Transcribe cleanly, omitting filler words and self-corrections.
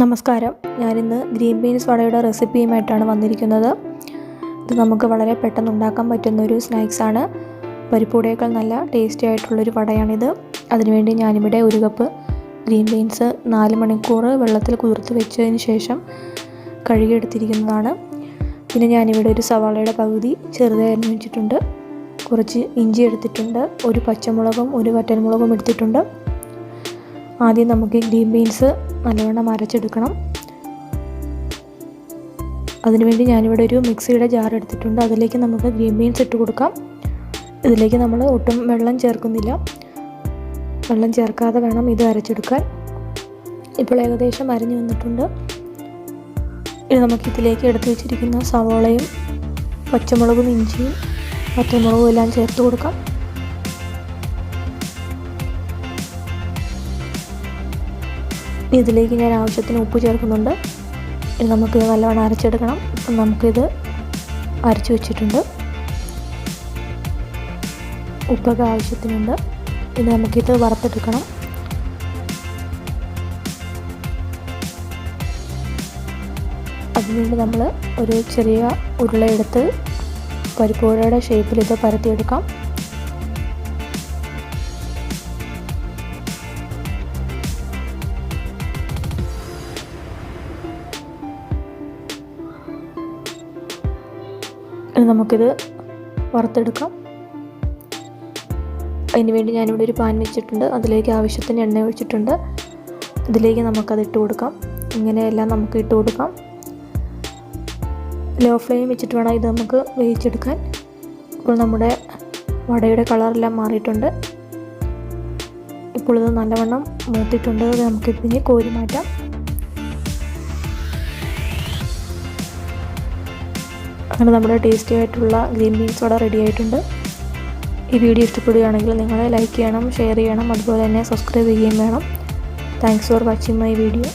നമസ്കാരം. ഞാനിന്ന് green beans വടയുടെ റെസിപ്പിയുമായിട്ടാണ് വന്നിരിക്കുന്നത്. ഇത് നമുക്ക് വളരെ പെട്ടെന്ന് ഉണ്ടാക്കാൻ പറ്റുന്നൊരു സ്നാക്സാണ്. പരിപ്പുവടയേക്കാൾ നല്ല ടേസ്റ്റി ആയിട്ടുള്ളൊരു വടയാണിത്. അതിനുവേണ്ടി ഞാനിവിടെ 1 കപ്പ് ഗ്രീൻ ബീൻസ് 4 മണിക്കൂർ വെള്ളത്തിൽ കുതിർത്ത് വെച്ചതിന് ശേഷം കഴുകിയെടുത്തിരിക്കുന്നതാണ്. പിന്നെ ഞാനിവിടെ ഒരു സവാളയുടെ പകുതി ചെറുതായി അരിഞ്ഞ് വെച്ചിട്ടുണ്ട്. കുറച്ച് ഇഞ്ചി എടുത്തിട്ടുണ്ട്. 1 പച്ചമുളകും 1 വറ്റൽമുളകും എടുത്തിട്ടുണ്ട്. ആദ്യം നമുക്ക് ഗ്രീൻ ബീൻസ് നല്ലവണ്ണം അരച്ചെടുക്കണം. അതിനുവേണ്ടി ഞാനിവിടെ ഒരു മിക്സിയുടെ ജാർ എടുത്തിട്ടുണ്ട്. അതിലേക്ക് നമുക്ക് ഗ്രീൻ ബീൻസ് ഇട്ട് കൊടുക്കാം. ഇതിലേക്ക് നമ്മൾ ഒട്ടും വെള്ളം ചേർക്കുന്നില്ല. വെള്ളം ചേർക്കാതെ വേണം ഇത് അരച്ചെടുക്കാൻ. ഇപ്പോൾ ഏകദേശം അരഞ്ഞു വന്നിട്ടുണ്ട്. ഇനി നമുക്കിതിലേക്ക് എടുത്തു വെച്ചിരിക്കുന്ന സവോളയും പച്ചമുളകും ഇഞ്ചിയും വറ്റൽമുളകും എല്ലാം ചേർത്ത് കൊടുക്കാം. ഇതിലേക്ക് ഞാൻ ആവശ്യത്തിന് ഉപ്പ് ചേർക്കുന്നുണ്ട്. ഇനി നമുക്കിത് നല്ലവണ്ണം അരച്ചെടുക്കണം. അപ്പം നമുക്കിത് അരച്ച് വെച്ചിട്ടുണ്ട്. ഉപ്പൊക്കെ ആവശ്യത്തിനുണ്ട്. ഇനി നമുക്കിത് വറുത്തെടുക്കണം. അതിനുവേണ്ടി നമ്മൾ ഒരു ചെറിയ ഉരുളയെടുത്ത് പരിപ്പുവടയുടെ ഷേപ്പിൽ ഇത് പരത്തിയെടുക്കാം. നമുക്കിത് വറുത്തെടുക്കാം. അതിനുവേണ്ടി ഞാനിവിടെ ഒരു പാൻ വെച്ചിട്ടുണ്ട്. അതിലേക്ക് ആവശ്യത്തിന് എണ്ണ ഒഴിച്ചിട്ടുണ്ട്. ഇതിലേക്ക് നമുക്കത് ഇട്ട് കൊടുക്കാം. ഇങ്ങനെയെല്ലാം നമുക്ക് ഇട്ട് കൊടുക്കാം. ലോ ഫ്ലെയിം വെച്ചിട്ട് വേണം ഇത് നമുക്ക് വേവിച്ചെടുക്കാൻ. ഇപ്പോൾ നമ്മുടെ വടയുടെ കളറെല്ലാം മാറിയിട്ടുണ്ട്. ഇപ്പോൾ ഇത് നല്ലവണ്ണം മൂത്തിട്ടുണ്ട്. അത് നമുക്കിതിനെ കോരി മാറ്റാം. അങ്ങനെ നമ്മുടെ ടേസ്റ്റി ആയിട്ടുള്ള ഗ്രീൻ ബീൻസ് വട റെഡി ആയിട്ടുണ്ട്. ഈ വീഡിയോ ഇഷ്ടപ്പെടുകയാണെങ്കിൽ നിങ്ങൾ ലൈക്ക് ചെയ്യണം, ഷെയർ ചെയ്യണം, അതുപോലെ തന്നെ സബ്സ്ക്രൈബ് ചെയ്യുകയും വേണം. Thanks for watching my video.